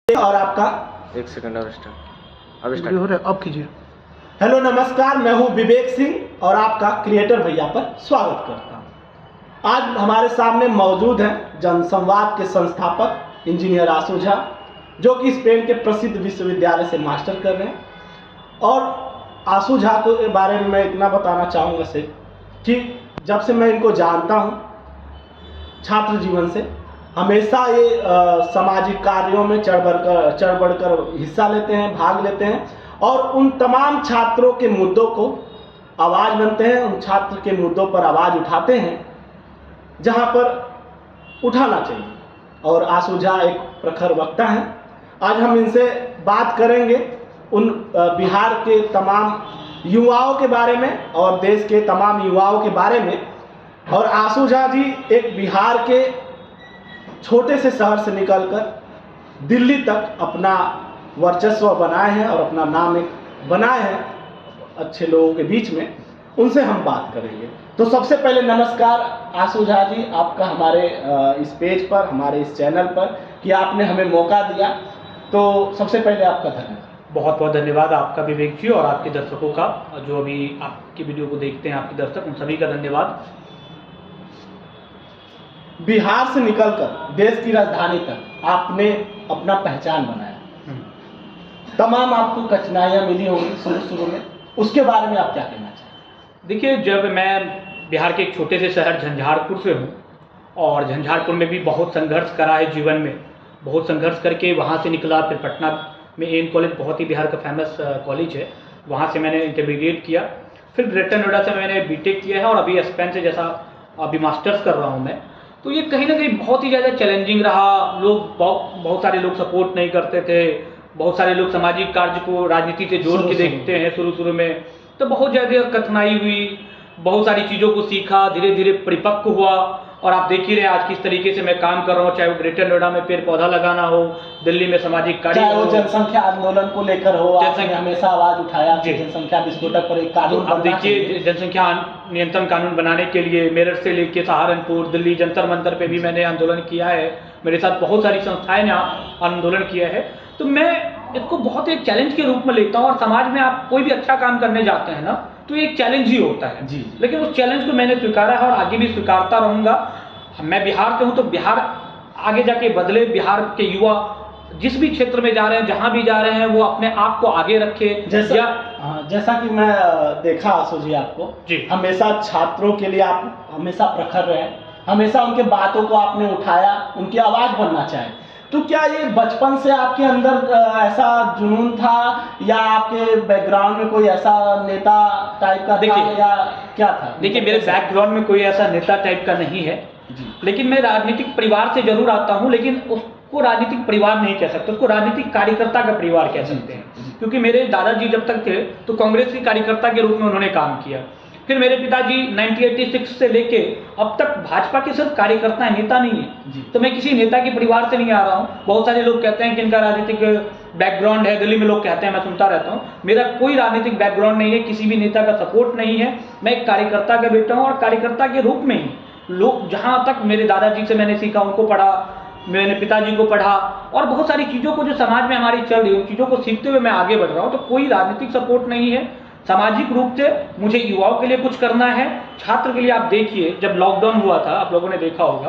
और आपका एक सेकंड और स्टार्ट हो रहा है, अब कीजिए। हेलो नमस्कार, मैं हूं विवेक सिंह और आपका क्रिएटर भैया पर स्वागत करता हूं। आज हमारे सामने मौजूद हैं जनसंवाद के संस्थापक इंजीनियर आशु झा, जो कि स्पेन के प्रसिद्ध विश्वविद्यालय से मास्टर कर रहे हैं। और आशु झा के बारे में मैं इतना बताना चाहूँगा से कि जब से मैं इनको जानता हूँ छात्र जीवन से, हमेशा ये सामाजिक कार्यों में चढ़ बढ़कर हिस्सा लेते हैं, भाग लेते हैं और उन तमाम छात्रों के मुद्दों को आवाज़ बनते हैं, उन छात्र के मुद्दों पर आवाज़ उठाते हैं जहां पर उठाना चाहिए। और आशु झा एक प्रखर वक्ता हैं। आज हम इनसे बात करेंगे उन बिहार के तमाम युवाओं के बारे में और देश के तमाम युवाओं के बारे में। और आशु झा जी एक बिहार के छोटे से शहर से निकलकर दिल्ली तक अपना वर्चस्व बनाए हैं और अपना नाम एक बनाए हैं अच्छे लोगों के बीच में। उनसे हम बात करेंगे। तो सबसे पहले नमस्कार आशु झा जी, आपका हमारे इस पेज पर, हमारे इस चैनल पर कि आपने हमें मौका दिया, तो सबसे पहले आपका धन्यवाद। बहुत बहुत धन्यवाद आपका विवेक जी और आपके दर्शकों का, जो अभी आपकी वीडियो को देखते हैं आपके दर्शक, उन सभी का धन्यवाद। बिहार से निकलकर देश की राजधानी तक आपने अपना पहचान बनाया। तमाम आपको कठिनाइयाँ मिली होंगी शुरू में, उसके बारे में आप क्या कहना चाहेंगे? देखिए, जब मैं बिहार के एक छोटे से शहर झंझारपुर से हूँ और झंझारपुर में भी बहुत संघर्ष करा है जीवन में, बहुत संघर्ष करके वहाँ से निकला। फिर पटना में एन कॉलेज बहुत ही बिहार का फेमस कॉलेज है, वहाँ से मैंने इंटरमीडिएट किया। फिर ग्रेटर नोएडा से मैंने बीटेक किया है और अभी स्पेन से जैसा अभी मास्टर्स कर रहा हूँ मैं। तो ये कहीं ना कहीं बहुत ही ज़्यादा चैलेंजिंग रहा। लोग बहुत सारे लोग सपोर्ट नहीं करते थे, बहुत सारे लोग सामाजिक कार्य को राजनीति से जोड़ के देखते हैं शुरू में। तो बहुत ज़्यादा कठिनाई हुई, बहुत सारी चीज़ों को सीखा, धीरे धीरे परिपक्व हुआ। और आप देख ही रहे आज किस तरीके से मैं काम कर रहा हूँ, चाहे वो ग्रेटर नोएडा में पेड़ पौधा लगाना हो, दिल्ली में सामाजिक कार्य, चाहे वो जनसंख्या आंदोलन को लेकर हो, आपने हमेशा आवाज उठाया जनसंख्या विस्फोटक पर एक कानून। अब देखिए, जनसंख्या नियंत्रण कानून बनाने के लिए मेरठ से लेके सहारनपुर, दिल्ली जंतर मंतर पे भी मैंने आंदोलन किया है। मेरे साथ बहुत सारी संस्थाएं ने आंदोलन किया है। तो मैं इसको बहुत एक चैलेंज के रूप में लेता हूँ। और समाज में आप कोई भी अच्छा काम करने जाते हैं ना, तो एक चैलेंज ही होता है जी। लेकिन उस चैलेंज को मैंने स्वीकारा है और आगे भी स्वीकारता रहूँगा। मैं बिहार से हूँ तो बिहार आगे जाके बदले, बिहार के युवा जिस भी क्षेत्र में जा रहे हैं, जहाँ भी जा रहे हैं, वो अपने आप को आगे रखे। जैसा कि मैं देखा आशु जी आपको जी, हमेशा छात्रों के लिए आप हमेशा प्रखर रहे, हमेशा उनके बातों को आपने उठाया, उनकी आवाज़ बनना चाहे। तो क्या ये बचपन से आपके अंदर ऐसा जुनून था या आपके बैकग्राउंड में कोई ऐसा नेता टाइप का था या क्या था? देखिए, मेरे बैकग्राउंड में कोई ऐसा नेता टाइप का नहीं है जी। लेकिन मैं राजनीतिक परिवार से जरूर आता हूँ, लेकिन उसको राजनीतिक परिवार नहीं कह सकते, उसको राजनीतिक कार्यकर्ता का परिवार कह सकते हैं। क्योंकि मेरे दादाजी जब तक थे तो कांग्रेस के कार्यकर्ता के रूप में उन्होंने काम किया। फिर मेरे पिताजी 1986 से लेके अब तक भाजपा के सिर्फ कार्यकर्ता है, नेता नहीं है। तो मैं किसी नेता के परिवार से नहीं आ रहा हूँ। बहुत सारे लोग कहते हैं कि इनका राजनीतिक बैकग्राउंड है, दिल्ली में लोग कहते हैं, मैं सुनता रहता हूँ। मेरा कोई राजनीतिक बैकग्राउंड नहीं है, किसी भी नेता का सपोर्ट नहीं है। मैं एक कार्यकर्ता का बेटा हूँ और कार्यकर्ता के रूप में ही लोग, जहाँ तक मेरे दादाजी से मैंने सीखा, उनको पढ़ा, मैंने पिताजी को पढ़ा और बहुत सारी चीज़ों को जो समाज में हमारी चल रही है, उन चीज़ों को सीखते हुए मैं आगे बढ़ रहा हूँ। तो कोई राजनीतिक सपोर्ट नहीं है। सामाजिक रूप से मुझे युवाओं के लिए कुछ करना है। छात्र के लिए आप देखिए, जब लॉकडाउन हुआ था, आप लोगों ने देखा होगा,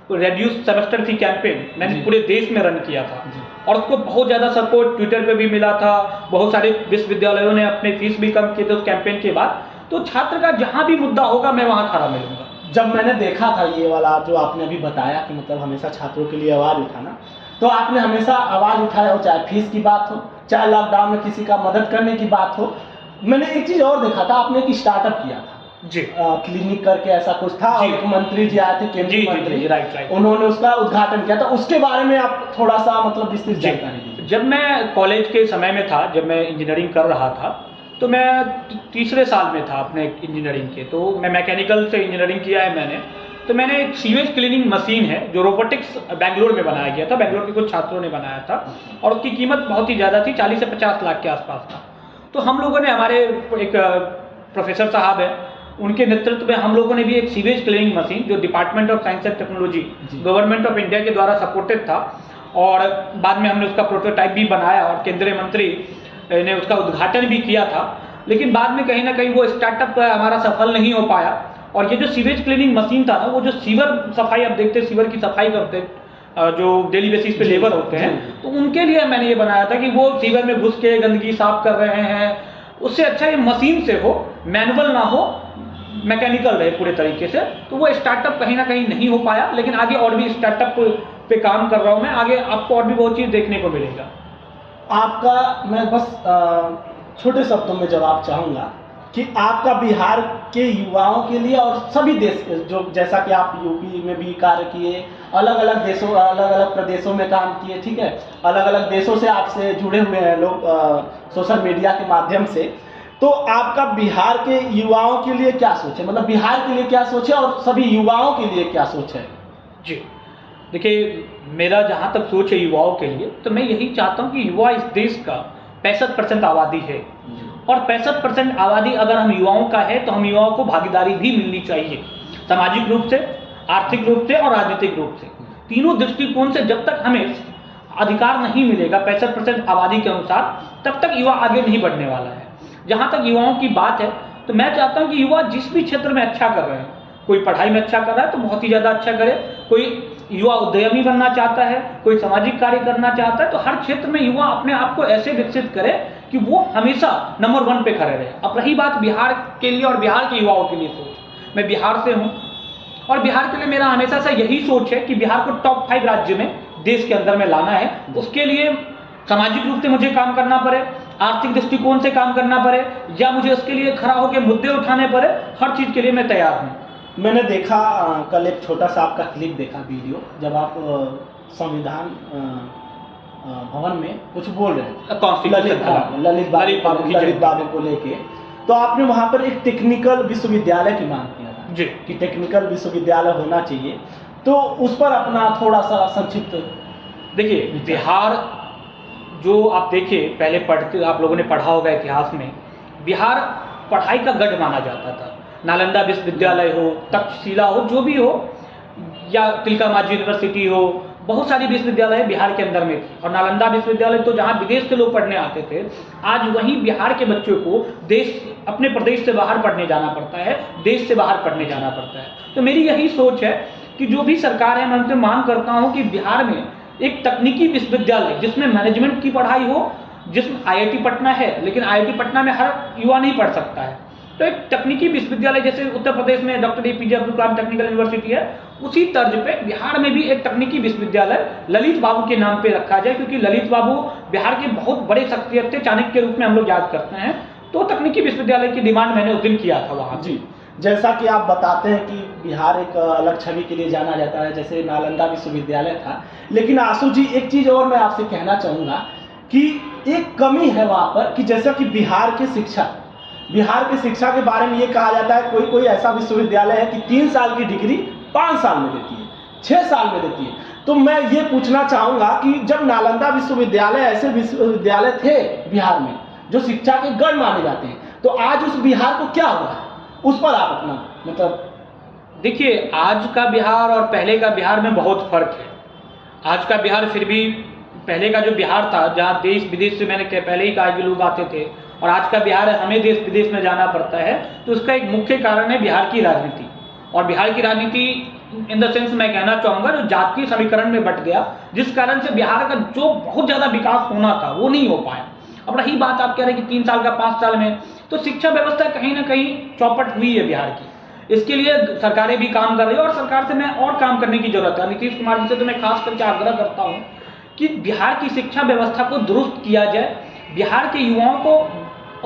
तो रेड्यूस सेमेस्टर फी कैंपेन मैंने पूरे देश में रन किया था और उसको बहुत ज़्यादा सपोर्ट ट्विटर पे भी मिला था। बहुत सारे विश्वविद्यालयों ने अपने फीस भी कम किए थे उस कैंपेन के बाद। तो छात्र का जहाँ भी मुद्दा होगा मैं वहाँ खड़ा मिलूंगा। जब मैंने देखा था ये वाला जो आपने अभी बताया कि मतलब हमेशा छात्रों के लिए आवाज़ उठाना, तो आपने हमेशा आवाज़ उठाया हो, चाहे फीस की बात हो, चाहे लॉकडाउन में किसी का मदद करने की बात हो। मैंने एक चीज़ और देखा था, आपने एक स्टार्टअप किया था जी, क्लिनिक करके ऐसा कुछ था। मुख्यमंत्री जी आए थे, केंद्रीय मंत्री, राइट, उन्होंने उसका उद्घाटन किया था। उसके बारे में आप थोड़ा सा मतलब विस्तृत जानकारी दीजिए। जब मैं कॉलेज के समय में था, जब मैं इंजीनियरिंग कर रहा था, तो मैं तीसरे साल में था अपने इंजीनियरिंग के। तो मैं मैकेनिकल से इंजीनियरिंग किया है मैंने। तो मैंने एक सीवेज क्लीनिंग मशीन है जो रोबोटिक्स बेंगलोर में बनाया गया था, बेंगलोर के कुछ छात्रों ने बनाया था और उसकी कीमत बहुत ही ज़्यादा थी, 40 से 50 लाख के आसपास था। तो हम लोगों ने, हमारे एक प्रोफेसर साहब हैं, उनके नेतृत्व में हम लोगों ने भी एक सीवेज क्लीनिंग मशीन, जो department of science and technology, government of India के द्वारा सपोर्टेड था, और बाद में हमने उसका प्रोटोटाइप भी बनाया और केंद्रीय मंत्री ने उसका उद्घाटन भी किया था। लेकिन बाद में कहीं ना कहीं वो स्टार्टअप हमारा सफल नहीं हो पाया। और ये जो सीवेज क्लीनिंग मशीन था ना, वो जो सीवर सफाई, आप देखते सीवर की सफाई करते जो डेली बेसिस पे लेबर होते हैं, तो उनके लिए मैंने ये बनाया था कि वो सीवर में घुस के गंदगी साफ कर रहे हैं, उससे अच्छा ये मशीन से हो, मैनुअल ना हो, मैकेनिकल रहे पूरे तरीके से। तो वो स्टार्टअप कहीं ना कहीं नहीं हो पाया, लेकिन आगे और भी स्टार्टअप पे काम कर रहा हूँ मैं। आगे आपको और भी बहुत चीज़ देखने को मिलेगा। आपका मैं बस छोटे शब्दों में जवाब चाहूँगा कि आपका बिहार के युवाओं के लिए और सभी देश के, जो जैसा कि आप यूपी में भी कार्य किए, अलग अलग देशों, अलग अलग प्रदेशों में काम किए, ठीक है, अलग अलग देशों से आपसे जुड़े हुए हैं लोग सोशल मीडिया के माध्यम से, तो आपका बिहार के युवाओं के लिए क्या सोच है? मतलब बिहार के लिए क्या सोच है और सभी युवाओं के लिए क्या सोच है? जी देखिए, मेरा जहाँ तक सोच है युवाओं के लिए, तो मैं यही चाहता हूँ कि युवा इस देश का 65% आबादी है, और 65% आबादी अगर हम युवाओं का है तो हम युवाओं को भागीदारी भी मिलनी चाहिए, सामाजिक रूप से, आर्थिक रूप से और राजनीतिक रूप से। तीनों दृष्टिकोण से जब तक हमें अधिकार नहीं मिलेगा 65% आबादी के अनुसार, तब तक युवा आगे नहीं बढ़ने वाला है। जहाँ तक युवाओं की बात है, तो मैं चाहता हूँ कि युवा जिस भी क्षेत्र में अच्छा कर रहे हैं, कोई पढ़ाई में अच्छा कर रहा है तो बहुत ही ज़्यादा अच्छा करे, कोई युवा उद्यमी बनना चाहता है, कोई सामाजिक कार्य करना चाहता है, तो हर क्षेत्र में युवा अपने आप को ऐसे विकसित करे कि वो हमेशा नंबर 1 पे खड़े रहे। अब रही बात बिहार के लिए और बिहार के युवाओं के लिए सोच, मैं बिहार से हूँ और बिहार के लिए मेरा हमेशा से यही सोच है कि बिहार को टॉप 5 राज्य में देश के अंदर में लाना है। उसके लिए सामाजिक रूप से मुझे काम करना पड़े, आर्थिक दृष्टिकोण से काम करना पड़े, या मुझे उसके लिए खड़ा होकर मुद्दे उठाने पड़े, हर चीज़ के लिए मैं तैयार हूँ। मैंने देखा कल एक छोटा सा आपका क्लिप देखा, वीडियो, जब आप संविधान भवन में कुछ बोल रहे हैं ललित बाबू को लेके, तो आपने वहाँ पर एक टेक्निकल विश्वविद्यालय की मांग किया था जी कि टेक्निकल विश्वविद्यालय होना चाहिए, तो उस पर अपना थोड़ा सा संक्षिप्त। देखिए, बिहार जो आप देखिए, पहले पढ़ते आप लोगों ने पढ़ा होगा इतिहास में, बिहार पढ़ाई का गढ़ माना जाता था। नालंदा विश्वविद्यालय हो, तक्षशिला हो, जो भी हो, या तिलका मांझी यूनिवर्सिटी हो, बहुत सारी विश्वविद्यालय बिहार के अंदर में थी। और नालंदा विश्वविद्यालय तो जहाँ विदेश से लोग पढ़ने आते थे, आज वहीं बिहार के बच्चों को अपने प्रदेश से बाहर पढ़ने जाना पड़ता है, देश से बाहर पढ़ने जाना पड़ता है। तो मेरी यही सोच है कि जो भी सरकार है, मैं उनसे मांग करता हूँ कि बिहार में एक तकनीकी विश्वविद्यालय जिसमें मैनेजमेंट की पढ़ाई हो, जिसमें IIT पटना है, लेकिन IIT पटना में हर युवा नहीं पढ़ सकता है, तो एक तकनीकी विश्वविद्यालय जैसे उत्तर प्रदेश में doctor APJ Abdul Kalam technical university है, उसी तर्ज पे बिहार में भी एक तकनीकी विश्वविद्यालय ललित बाबू के नाम पे रखा जाए, क्योंकि ललित बाबू बिहार के बहुत बड़े शख्सियत थे, चाणक्य के रूप में हम लोग याद करते हैं। तो तकनीकी विश्वविद्यालय की डिमांड मैंने उस दिन किया था वहाँ। जी, जैसा कि आप बताते हैं कि बिहार एक अलग छवि के लिए जाना जाता है, जैसे नालंदा विश्वविद्यालय था, लेकिन आशु जी एक चीज़ और मैं आपसे कहना चाहूँगा कि एक कमी है वहाँ पर, कि जैसा कि बिहार की शिक्षा के बारे में ये कहा जाता है, कोई कोई ऐसा विश्वविद्यालय है कि 3 साल की डिग्री 5 साल में देती है, 6 साल में देती है। तो मैं ये पूछना चाहूँगा कि जब नालंदा विश्वविद्यालय, ऐसे विश्वविद्यालय थे बिहार में जो शिक्षा के गढ़ माने जाते हैं, तो आज उस बिहार को क्या हुआ है, उस पर आप अपना मतलब। देखिए, आज का बिहार और पहले का बिहार में बहुत फर्क है। आज का बिहार फिर भी पहले का जो बिहार था, जहाँ देश विदेश से, मैंने पहले ही कहा कि लोग आते थे, और आज का बिहार है हमें देश विदेश में जाना पड़ता है। तो उसका एक मुख्य कारण है बिहार की राजनीति, और बिहार की राजनीति इन द सेंस मैं कहना चाहूँगा जो जातीय समीकरण में बट गया, जिस कारण से बिहार का जो बहुत ज़्यादा विकास होना था वो नहीं हो पाया। अब रही बात, आप कह रहे हैं कि 3 साल का 5 साल में, तो शिक्षा व्यवस्था कहीं ना कहीं चौपट हुई है बिहार की। इसके लिए सरकारें भी काम कर रही है, और सरकार से मैं और काम करने की जरूरत है। नीतीश कुमार जी से तो मैं खास करके आग्रह करता हूँ कि बिहार की शिक्षा व्यवस्था को दुरुस्त किया जाए, बिहार के युवाओं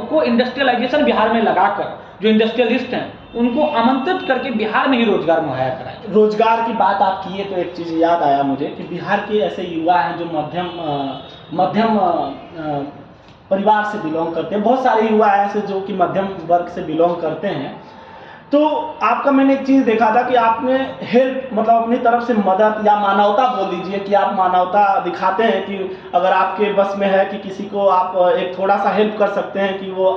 को इंडस्ट्रियलाइजेशन बिहार में लगाकर, जो इंडस्ट्रियलिस्ट हैं उनको आमंत्रित करके बिहार में ही रोजगार मुहैया कराएं। रोजगार की बात आप किए तो एक चीज़ याद आया मुझे कि बिहार के ऐसे युवा हैं जो मध्यम परिवार से बिलोंग करते हैं, बहुत सारे युवा ऐसे जो कि मध्यम वर्ग से बिलोंग करते हैं। तो आपका मैंने एक चीज़ देखा था कि आपने हेल्प, मतलब अपनी तरफ से मदद या मानवता बोल दीजिए, कि आप मानवता दिखाते हैं कि अगर आपके बस में है कि किसी को आप एक थोड़ा सा हेल्प कर सकते हैं कि वो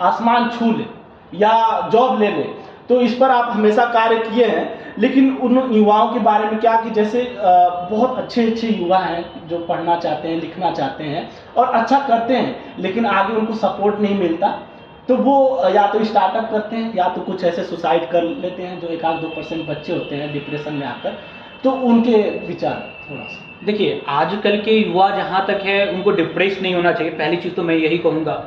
आसमान छू ले या जॉब ले ले, तो इस पर आप हमेशा कार्य किए हैं। लेकिन उन युवाओं के बारे में क्या कि जैसे बहुत अच्छे अच्छे युवा हैं जो पढ़ना चाहते हैं, लिखना चाहते हैं और अच्छा करते हैं, लेकिन आगे उनको सपोर्ट नहीं मिलता, तो वो या तो स्टार्टअप करते हैं या तो कुछ ऐसे सुसाइड कर लेते हैं, जो 1-2% बच्चे होते हैं डिप्रेशन में आकर। तो उनके विचार थोड़ा सा। देखिए, आजकल के युवा जहाँ तक है उनको डिप्रेस नहीं होना चाहिए। पहली चीज़ तो मैं यही कहूँगा,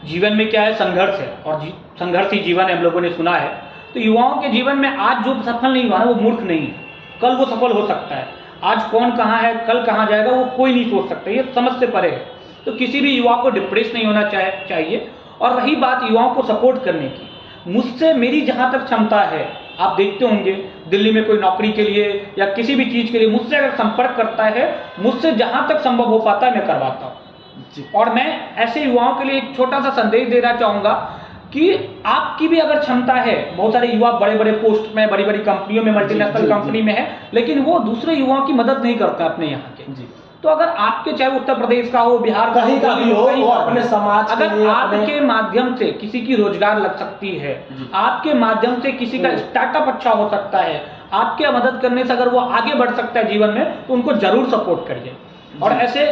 जीवन में क्या है, संघर्ष है, और संघर्ष ही जीवन है, हम लोगों ने सुना है। तो युवाओं के जीवन में आज जो सफल नहीं हुआ है वो मूर्ख नहीं है, कल वो सफल हो सकता है। आज कौन कहाँ है, कल कहाँ जाएगा, वो कोई नहीं सोच सकता, ये समझ से परे है। तो किसी भी युवा को डिप्रेस नहीं होना चाहिए। और रही बात युवाओं को सपोर्ट करने की, मुझसे मेरी जहाँ तक क्षमता है, आप देखते होंगे दिल्ली में कोई नौकरी के लिए या किसी भी चीज़ के लिए मुझसे अगर संपर्क करता है, मुझसे जहाँ तक संभव हो पाता है मैं करवाता हूँ। और मैं ऐसे युवाओं के लिए एक छोटा सा संदेश देना चाहूँगा कि आपकी भी अगर क्षमता है, बहुत सारे युवा बड़े बड़े पोस्ट में, बड़ी बड़ी कंपनियों में, मल्टीनेशनल कंपनी में है, लेकिन वो दूसरे युवाओं की मदद नहीं करता अपने यहाँ के। तो अगर आपके, चाहे उत्तर प्रदेश का हो, बिहार का कहीं का भी हो, वो अपने समाज के अगर लिए, आपके माध्यम से किसी की रोजगार लग सकती है, आपके माध्यम से किसी का स्टार्टअप अच्छा हो सकता है, आपके मदद करने से अगर वो आगे बढ़ सकता है जीवन में, तो उनको जरूर सपोर्ट करिए। और ऐसे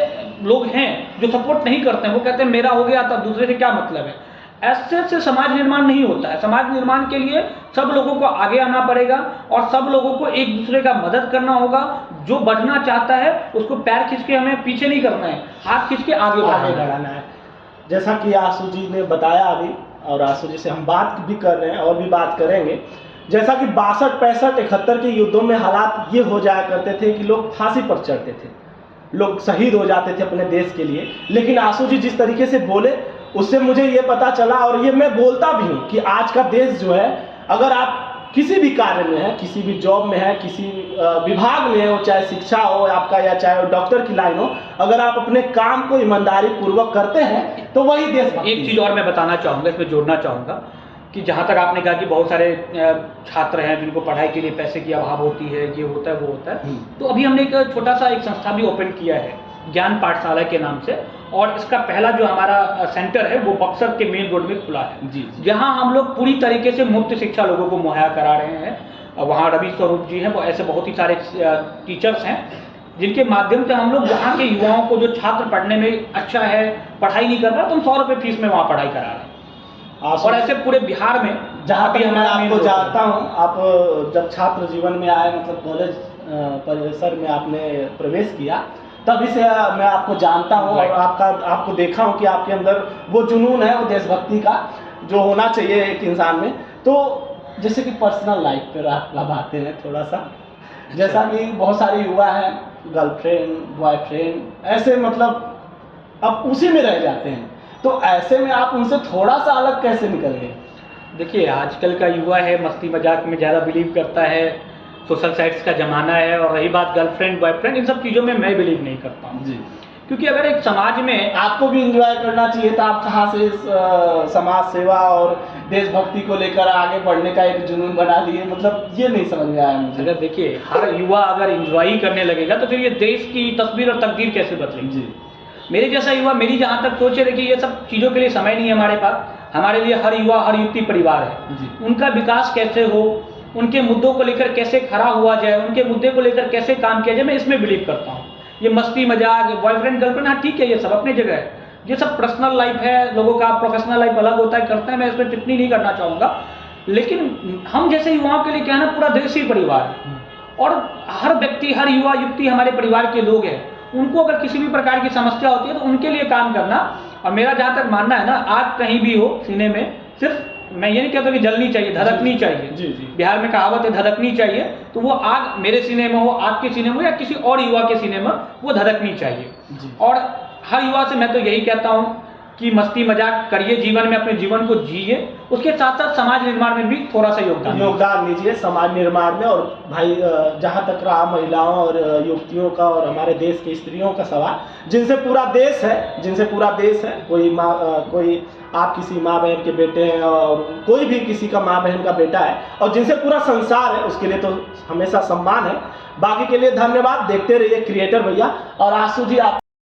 लोग हैं जो सपोर्ट नहीं करते हैं, वो कहते हैं मेरा हो गया तो दूसरे से क्या मतलब है। ऐसे से समाज निर्माण नहीं होता है। समाज निर्माण के लिए सब लोगों को आगे आना पड़ेगा और सब लोगों को एक दूसरे का मदद करना होगा। जो बढ़ना चाहता है उसको पैर खींच के हमें पीछे नहीं करना है, हाथ खींच के आगे बढ़ाना है। जैसा कि आशु जी ने बताया अभी, और आशु जी से हम बात भी कर रहे हैं और भी बात करेंगे, जैसा कि 62, 65, 71 के युद्धों में हालात ये हो जाया करते थे कि लोग फांसी पर चढ़ते थे, लोग शहीद हो जाते थे अपने देश के लिए। लेकिन आशु जी जिस तरीके से बोले, उससे मुझे ये पता चला, और ये मैं बोलता भी हूँ कि आज का देश जो है, अगर आप किसी भी कार्य में है, किसी भी जॉब में है, किसी विभाग में हो, चाहे शिक्षा हो आपका या चाहे डॉक्टर की लाइन हो, अगर आप अपने काम को ईमानदारी पूर्वक करते हैं तो वही देशभक्ति। एक चीज़ और मैं बताना चाहूँगा, इसमें जोड़ना चाहूँगा कि जहाँ तक आपने कहा कि बहुत सारे छात्र हैं जिनको पढ़ाई के लिए पैसे की अभाव होती है, ये होता है वो होता है, तो अभी हमने एक छोटा सा एक संस्था भी ओपन किया है, ज्ञान पाठशाला के नाम से। और इसका पहला जो हमारा सेंटर है वो बक्सर के मेन रोड में खुला है, जहां हम लोग पूरी तरीके से मुफ्त शिक्षा लोगों को मुहैया करा रहे हैं। वहाँ रवि स्वरूप जी हैं, वो ऐसे बहुत ही सारे टीचर्स हैं जिनके माध्यम से हम लोग वहाँ के युवाओं को, जो छात्र पढ़ने में अच्छा है, पढ़ाई नहीं कर रहा, तो हम 100 रुपये फीस में वहाँ पढ़ाई करा रहे हैं। और ऐसे पूरे बिहार में जहाँ भी मैं आपको जानता हूँ, आप जब छात्र जीवन में आए, मतलब कॉलेज परिसर में आपने प्रवेश किया, तभी से मैं आपको जानता हूँ और आपको देखा हूँ कि आपके अंदर वो जुनून है, वो देशभक्ति का जो होना चाहिए एक इंसान में। तो जैसे कि पर्सनल लाइफ पर आप आते हैं थोड़ा सा, जैसा कि बहुत सारे युवा हैं, गर्लफ्रेंड, बॉयफ्रेंड, ऐसे मतलब अब उसी में रह जाते हैं, तो ऐसे में आप उनसे थोड़ा सा अलग कैसे निकल गए? देखिए, आजकल का युवा है मस्ती मजाक में ज़्यादा बिलीव करता है, सोशल साइट्स का ज़माना है। और रही बात गर्लफ्रेंड बॉयफ्रेंड, इन सब चीज़ों में मैं बिलीव नहीं करता हूँ जी। क्योंकि अगर एक समाज में आपको भी एंजॉय करना चाहिए था, आप कहाँ से समाज सेवा और देशभक्ति को लेकर आगे बढ़ने का एक जुनून बना लिए, मतलब ये नहीं समझ में आया मुझे। अगर देखिए, हर युवा अगर एंजॉय करने लगेगा तो फिर ये देश की तस्वीर और तकदीर कैसे बदलेगी जी। मेरे जैसा युवा, मेरी जहाँ तक सोच है, देखिए ये सब चीज़ों के लिए समय नहीं है हमारे पास। हमारे लिए हर युवा, हर युवती परिवार है जी। उनका विकास कैसे हो, उनके मुद्दों को लेकर कैसे खड़ा हुआ जाए, उनके मुद्दे को लेकर कैसे काम किया जाए, मैं इसमें बिलीव करता हूँ। ये मस्ती मजाक, बॉयफ्रेंड गर्लफ्रेंड, हाँ ठीक है, ये सब अपनी जगह है, ये सब पर्सनल लाइफ है लोगों का, प्रोफेशनल लाइफ अलग होता है, करते हैं, मैं इसमें टिप्पणी नहीं करना चाहूँगा। लेकिन हम जैसे युवाओं के लिए क्या है ना, पूरा देश ही परिवार है, और हर व्यक्ति, हर युवा युवती हमारे परिवार के लोग हैं। उनको अगर किसी भी प्रकार की समस्या होती है तो उनके लिए काम करना। और मेरा जहाँ तक मानना है ना, आग कहीं भी हो सीने में, सिर्फ मैं ये नहीं कहता कि जलनी चाहिए, धधकनी चाहिए जी। बिहार में कहावत है धधकनी चाहिए, तो वो आग मेरे सीने में हो, आपके सीने में हो, या किसी और युवा के सीने में, वो धधकनी चाहिए। और हर युवा से मैं तो यही कहता हूँ कि मस्ती मजाक करिए, जीवन में अपने जीवन को जिए, उसके साथ साथ समाज निर्माण में भी थोड़ा सा योगदान दीजिए समाज निर्माण में। और भाई जहाँ तक रहा महिलाओं और युवतियों का और हमारे देश की स्त्रियों का सवाल, जिनसे पूरा देश है, कोई माँ, कोई आप किसी माँ बहन के बेटे हैं और कोई भी किसी का माँ बहन का बेटा है, और जिनसे पूरा संसार है, उसके लिए तो हमेशा सम्मान है। बाकी के लिए धन्यवाद। देखते रहिए क्रिएटर भैया। और आशु जी, आप